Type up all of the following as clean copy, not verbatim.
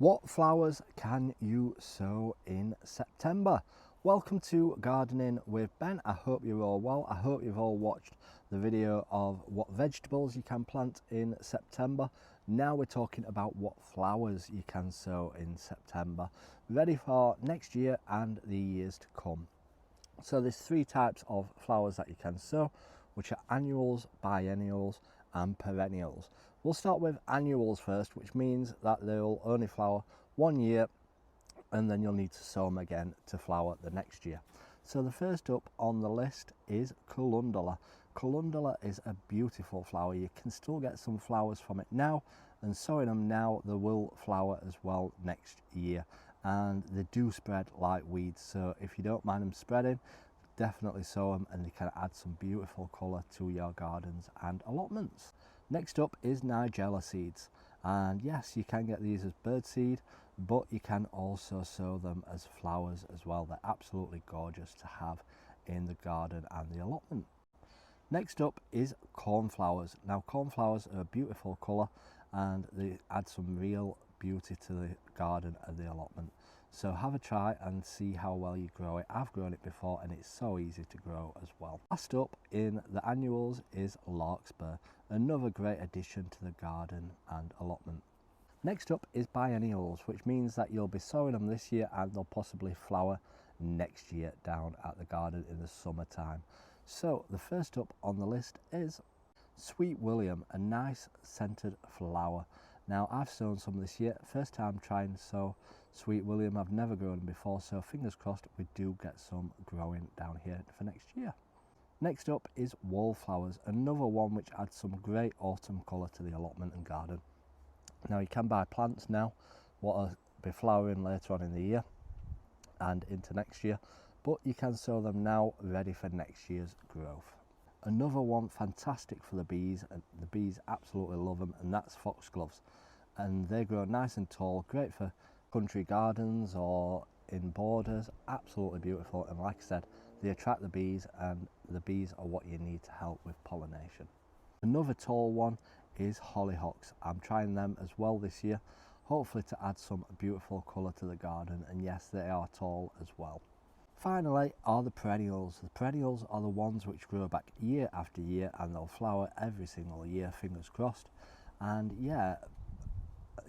What flowers can you sow in September? Welcome to Gardening with Ben. I hope you're all well. I hope you've all watched the video of what vegetables you can plant in September. Now we're talking about what flowers you can sow in September, ready for next year and the years to come. So there's three types of flowers that you can sow, which are annuals, biennials and perennials. We'll start with annuals first, which means that they'll only flower 1 year and then you'll need to sow them again to flower the next year. So the first up on the list is calendula. Calendula is a beautiful flower. You can still get some flowers from it now, and sowing them now they will flower as well next year, and they do spread like weeds, so if you don't mind them spreading, definitely sow them and they can add some beautiful colour to your gardens and allotments. Next up is nigella seeds, and yes, you can get these as bird seed, but you can also sow them as flowers as well. They're absolutely gorgeous to have in the garden and the allotment. Next up is cornflowers. Now cornflowers are a beautiful colour and they add some real beauty to the garden and the allotment. So have a try and see how well you grow it. I've grown it before and it's so easy to grow as well. Last up in the annuals is larkspur, another great addition to the garden and allotment. Next up is biennials, which means that you'll be sowing them this year and they'll possibly flower next year down at the garden in the summertime. So the first up on the list is Sweet William, a nice scented flower. Now I've sown some this year, first time trying to sow Sweet William. I've never grown before, so fingers crossed we do get some growing down here for next year. Next up is wallflowers, another one which adds some great autumn colour to the allotment and garden. Now you can buy plants now what will be flowering later on in the year and into next year, but you can sow them now ready for next year's growth. Another one fantastic for the bees, and the bees absolutely love them, and that's foxgloves, and they grow nice and tall, great for country gardens or in borders. Absolutely beautiful, and like I said, they attract the bees and the bees are what you need to help with pollination. Another tall one is hollyhocks. I'm trying them as well this year, hopefully to add some beautiful colour to the garden, and yes, they are tall as well. Finally are the perennials. The perennials are the ones which grow back year after year and they'll flower every single year, fingers crossed. And yeah,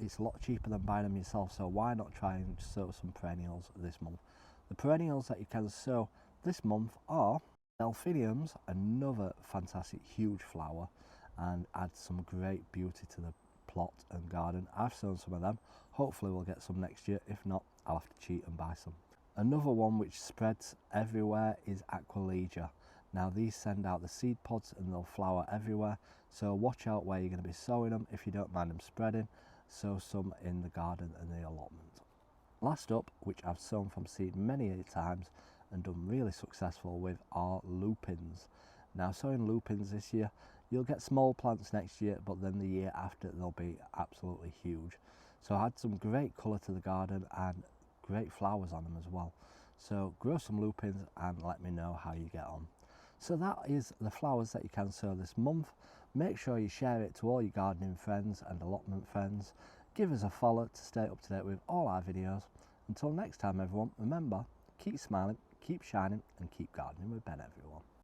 it's a lot cheaper than buying them yourself, so why not try and sow some perennials this month. The perennials that you can sow this month are delphiniums, another fantastic huge flower and adds some great beauty to the plot and garden. I've sown some of them, hopefully we'll get some next year. If not, I'll have to cheat and buy some. Another one which spreads everywhere is Aquilegia. Now these send out the seed pods and they'll flower everywhere, so watch out where you're going to be sowing them. If you don't mind them spreading, sow some in the garden and the allotment. Last up, which I've sown from seed many times and done really successful with, are lupins. Now sowing lupins this year, you'll get small plants next year, but then the year after they'll be absolutely huge. So I had some great colour to the garden and great flowers on them as well. So grow some lupins and let me know how you get on. So that is the flowers that you can sow this month. Make sure you share it to all your gardening friends and allotment friends. Give us a follow to stay up to date with all our videos. Until next time everyone, remember, keep smiling, keep shining and keep gardening with Ben everyone.